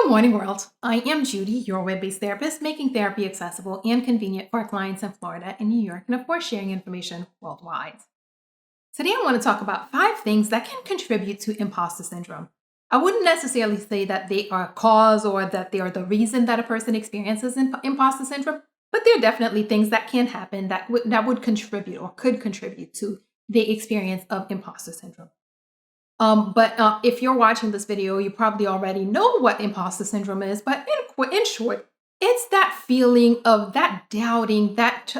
morning, world. I am Judy, your web-based therapist, making therapy accessible and convenient for our clients in Florida and New York, and of course, sharing information worldwide. Today, I want to talk about 5 things that can contribute to imposter syndrome. I wouldn't necessarily say that they are a cause or that they are the reason that a person experiences imposter syndrome, but they're definitely things that can happen that would contribute or could contribute to the experience of imposter syndrome. But if you're watching this video, you probably already know what imposter syndrome is. But in short, it's that feeling of that doubting that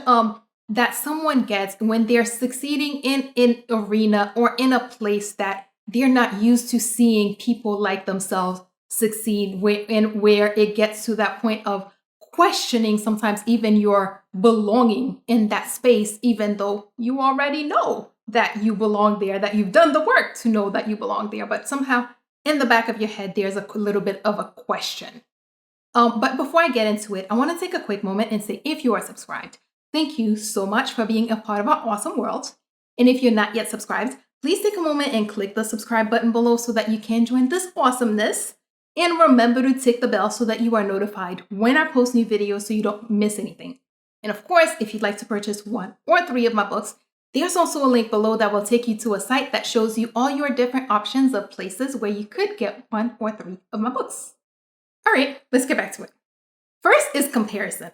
someone gets when they're succeeding in an arena or in a place that they're not used to seeing people like themselves succeed, where it gets to that point of questioning sometimes even your belonging in that space, even though you already know that you belong there, that you've done the work to know that you belong there. But somehow in the back of your head, there's a little bit of a question. But before I get into it, I want to take a quick moment and say, if you are subscribed, thank you so much for being a part of our awesome world. And if you're not yet subscribed, please take a moment and click the subscribe button below so that you can join this awesomeness. And remember to tick the bell so that you are notified when I post new videos so you don't miss anything. And of course, if you'd like to purchase 1 or 3 of my books, there's also a link below that will take you to a site that shows you all your different options of places where you could get 1 or 3 of my books. All right, let's get back to it. First is comparison.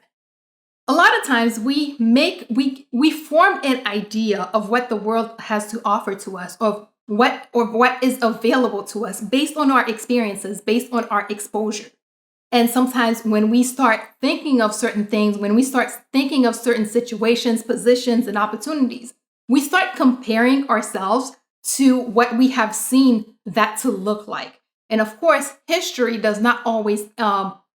A lot of times we form an idea of what the world has to offer to us, of what is available to us based on our experiences, based on our exposure. And sometimes when we start thinking of certain things, when we start thinking of certain situations, positions, and opportunities, we start comparing ourselves to what we have seen that to look like. And of course, history does not always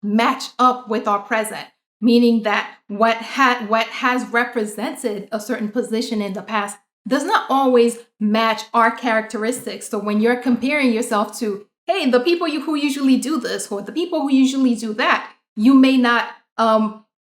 match up with our present, meaning that what has represented a certain position in the past does not always match our characteristics. So when you're comparing yourself to, hey, the people who usually do this or the people who usually do that, you may not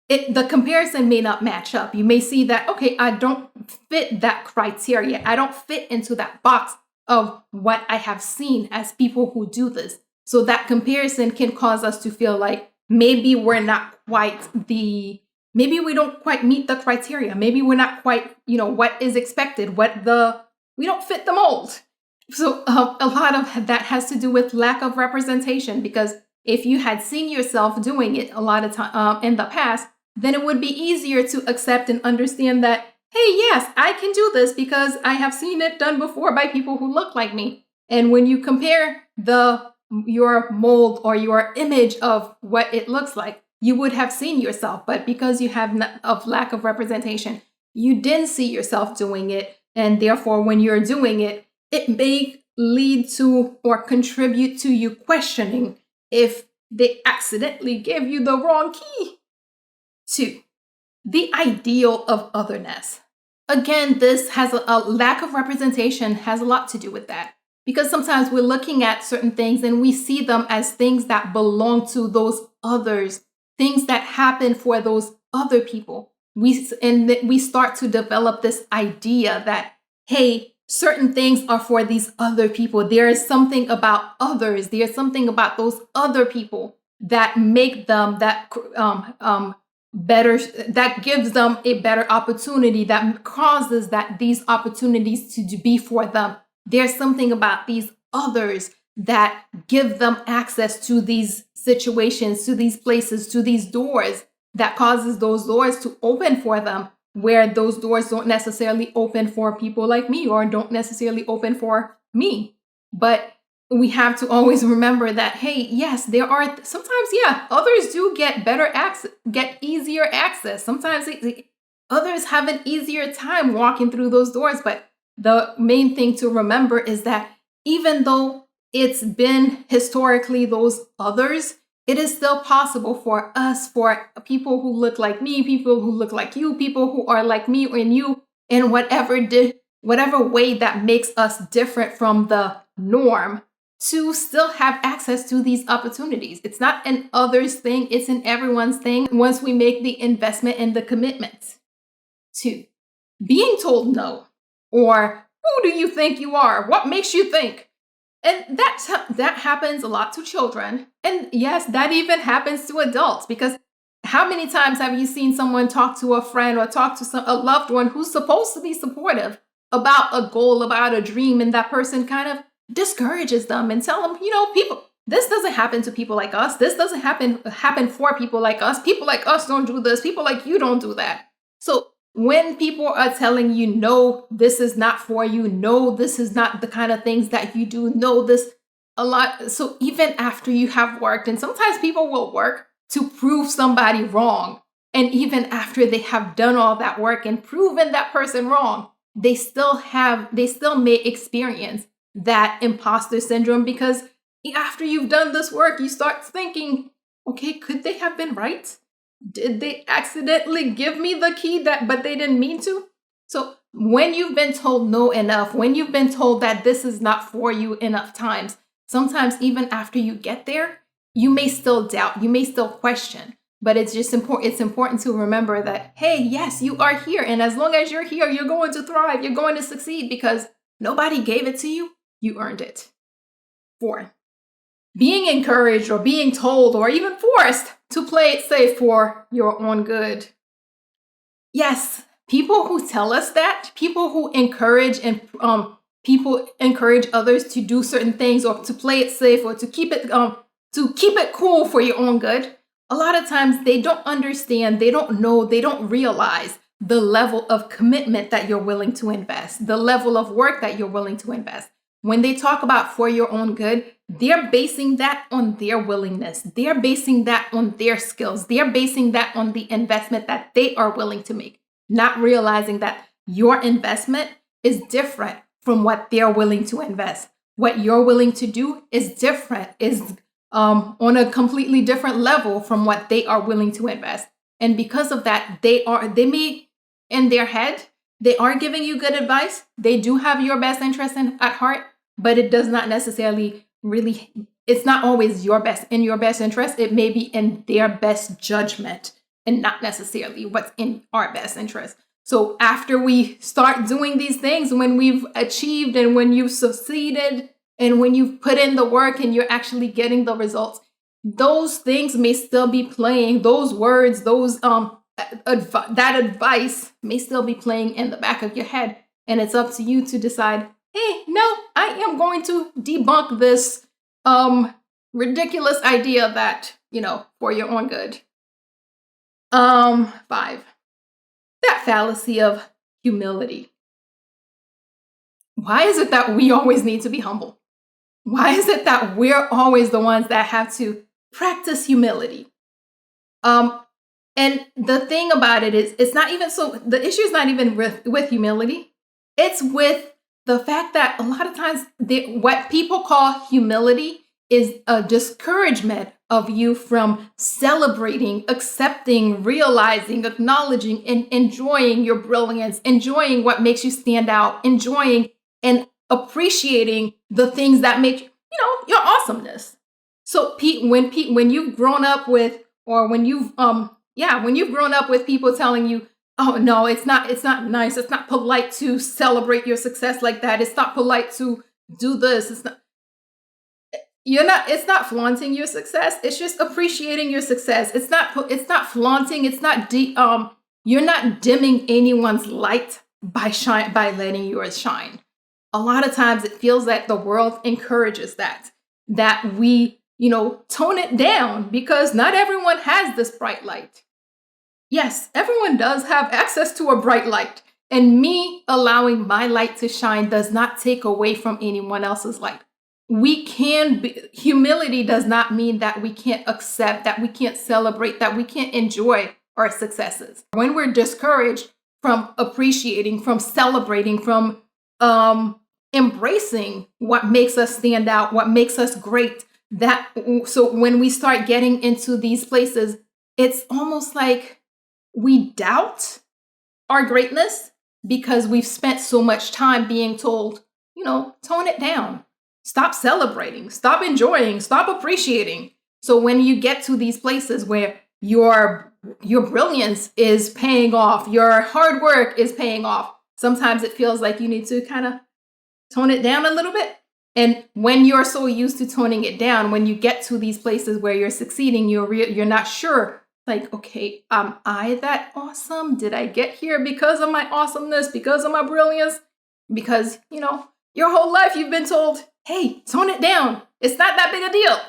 the comparison may not match up. You may see that, okay, I don't fit that criteria. I don't fit into that box of what I have seen as people who do this. So that comparison can cause us to feel like maybe we don't quite meet the criteria. Maybe we're not quite, what is expected, we don't fit the mold. So a lot of that has to do with lack of representation, because if you had seen yourself doing it a lot of time in the past, then it would be easier to accept and understand that, hey, yes, I can do this because I have seen it done before by people who look like me. And when you compare your mold or your image of what it looks like, you would have seen yourself. But because you have lack of representation, you didn't see yourself doing it. And therefore, when you're doing it, it may lead to or contribute to you questioning if they accidentally gave you the wrong key. 2, the ideal of otherness. Again, this has a lack of representation has a lot to do with that, because sometimes we're looking at certain things and we see them as things that belong to those others, things that happen for those other people. We start to develop this idea that, hey, certain things are for these other people. There is something about others. There's something about those other people that make them better, that gives them a better opportunity, that causes that these opportunities to be for them. There's something about these others that give them access to these situations, to these places, to these doors, that causes those doors to open for them, where those doors don't necessarily open for people like me or don't necessarily open for me. But we have to always remember that, hey, yes, there are sometimes, others do get better access, get easier access. Sometimes others have an easier time walking through those doors. But the main thing to remember is that even though it's been historically those others, it is still possible for us, for people who look like me, people who look like you, people who are like me and you, in whatever way that makes us different from the norm, to still have access to these opportunities. It's not an others thing, it's an everyone's thing once we make the investment and the commitment. 2, being told no, or who do you think you are? What makes you think? And that happens a lot to children. And yes, that even happens to adults, because how many times have you seen someone talk to a friend or talk to a loved one who's supposed to be supportive about a goal, about a dream, and that person kind of discourages them and tell them, people, this doesn't happen to people like us. This doesn't happen for people like us. People like us don't do this. People like you don't do that. So when people are telling you, no, this is not for you, no, this is not the kind of things that you do, no, this a lot. So even after you have worked, and sometimes people will work to prove somebody wrong. And even after they have done all that work and proven that person wrong, they still may experience that imposter syndrome, because after you've done this work, you start thinking, okay, could they have been right? Did they accidentally give me the key but they didn't mean to? So when you've been told no enough, when you've been told that this is not for you enough times, sometimes even after you get there, you may still doubt, you may still question. But it's just important. It's important to remember that, hey, yes, you are here. And as long as you're here, you're going to thrive. You're going to succeed, because nobody gave it to you. You earned it. 4, being encouraged or being told or even forced to play it safe for your own good. Yes, people who tell us that, people who encourage others to do certain things or to play it safe or to keep it cool for your own good. A lot of times they don't understand, they don't know, they don't realize the level of commitment that you're willing to invest, the level of work that you're willing to invest. When they talk about for your own good, they're basing that on their willingness. They're basing that on their skills. They're basing that on the investment that they are willing to make, not realizing that your investment is different from what they're willing to invest. What you're willing to do is different, is on a completely different level from what they are willing to invest. And because of that, they may, in their head, they are giving you good advice. They do have your best interest at heart, but it does not necessarily it's not always in your best interest. It may be in their best judgment and not necessarily what's in our best interest. So after we start doing these things, when we've achieved and when you've succeeded and when you've put in the work and you're actually getting the results, those things may still be playing. Those words, that advice may still be playing in the back of your head. And it's up to you to decide, hey, no, I am going to debunk this ridiculous idea that, for your own good. 5, that fallacy of humility. Why is it that we always need to be humble? Why is it that we're always the ones that have to practice humility? And the thing about it is, it's not even so, the issue is not even with humility. It's with the fact that a lot of times what people call humility is a discouragement of you from celebrating, accepting, realizing, acknowledging, and enjoying your brilliance, enjoying what makes you stand out, enjoying and appreciating the things that make your awesomeness. So when you've grown up with, or when you've grown up with people telling you, oh no, it's not nice, it's not polite to celebrate your success like that, it's not polite to do this, it's not flaunting your success, it's just appreciating your success. It's not flaunting, it's not you're not dimming anyone's light by letting yours shine. A lot of times it feels that the world encourages that we, tone it down, because not everyone has this bright light. Yes, everyone does have access to a bright light, and me allowing my light to shine does not take away from anyone else's light. Humility does not mean that we can't accept, that we can't celebrate, that we can't enjoy our successes. When we're discouraged from appreciating, from celebrating, from embracing what makes us stand out, what makes us great, so when we start getting into these places, it's almost like we doubt our greatness because we've spent so much time being told, tone it down, stop celebrating, stop enjoying, stop appreciating. So when you get to these places where your brilliance is paying off, your hard work is paying off, sometimes it feels like you need to kind of tone it down a little bit. And when you're so used to toning it down, when you get to these places where you're succeeding, you're not sure. Like, okay, am I that awesome? Did I get here because of my awesomeness, because of my brilliance? Because, your whole life you've been told, hey, tone it down. It's not that big a deal.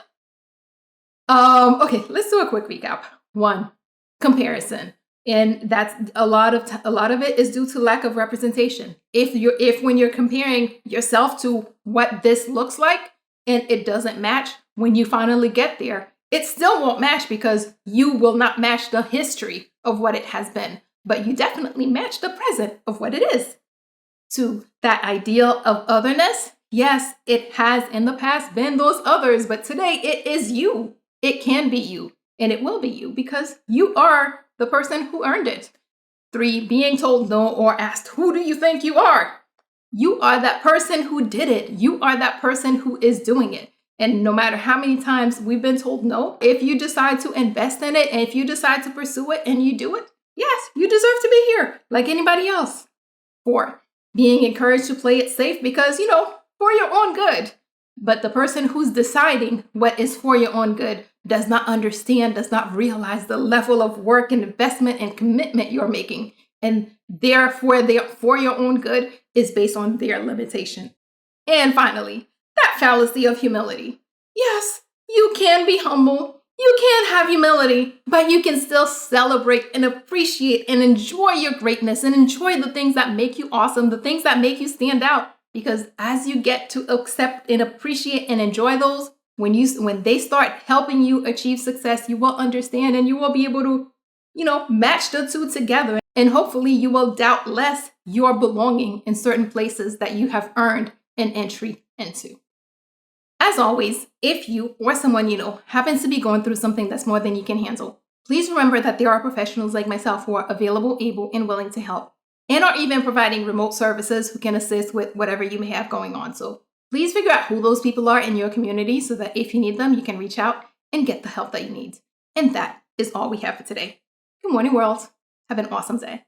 Okay, let's do a quick recap. 1, comparison. And that's a lot of it is due to lack of representation. If when you're comparing yourself to what this looks like and it doesn't match, when you finally get there, it still won't match because you will not match the history of what it has been, but you definitely match the present of what it is. 2, that ideal of otherness. Yes, it has in the past been those others, but today it is you. It can be you, and it will be you because you are the person who earned it. 3, being told no or asked, who do you think you are? You are that person who did it. You are that person who is doing it. And no matter how many times we've been told no, if you decide to invest in it and if you decide to pursue it and you do it, yes, you deserve to be here like anybody else. 4, being encouraged to play it safe because, for your own good. But the person who's deciding what is for your own good does not understand, does not realize the level of work and investment and commitment you're making. And therefore, for your own good is based on their limitation. And finally, that fallacy of humility. Yes, you can be humble. You can have humility, but you can still celebrate and appreciate and enjoy your greatness and enjoy the things that make you awesome, the things that make you stand out. Because as you get to accept and appreciate and enjoy those, when they start helping you achieve success, you will understand and you will be able to, match the two together. And hopefully you will doubt less your belonging in certain places that you have earned an entry into. As always, if you or someone you know happens to be going through something that's more than you can handle, please remember that there are professionals like myself who are available, able, and willing to help, and are even providing remote services who can assist with whatever you may have going on. So please figure out who those people are in your community so that if you need them, you can reach out and get the help that you need. And that is all we have for today. Good morning, world. Have an awesome day.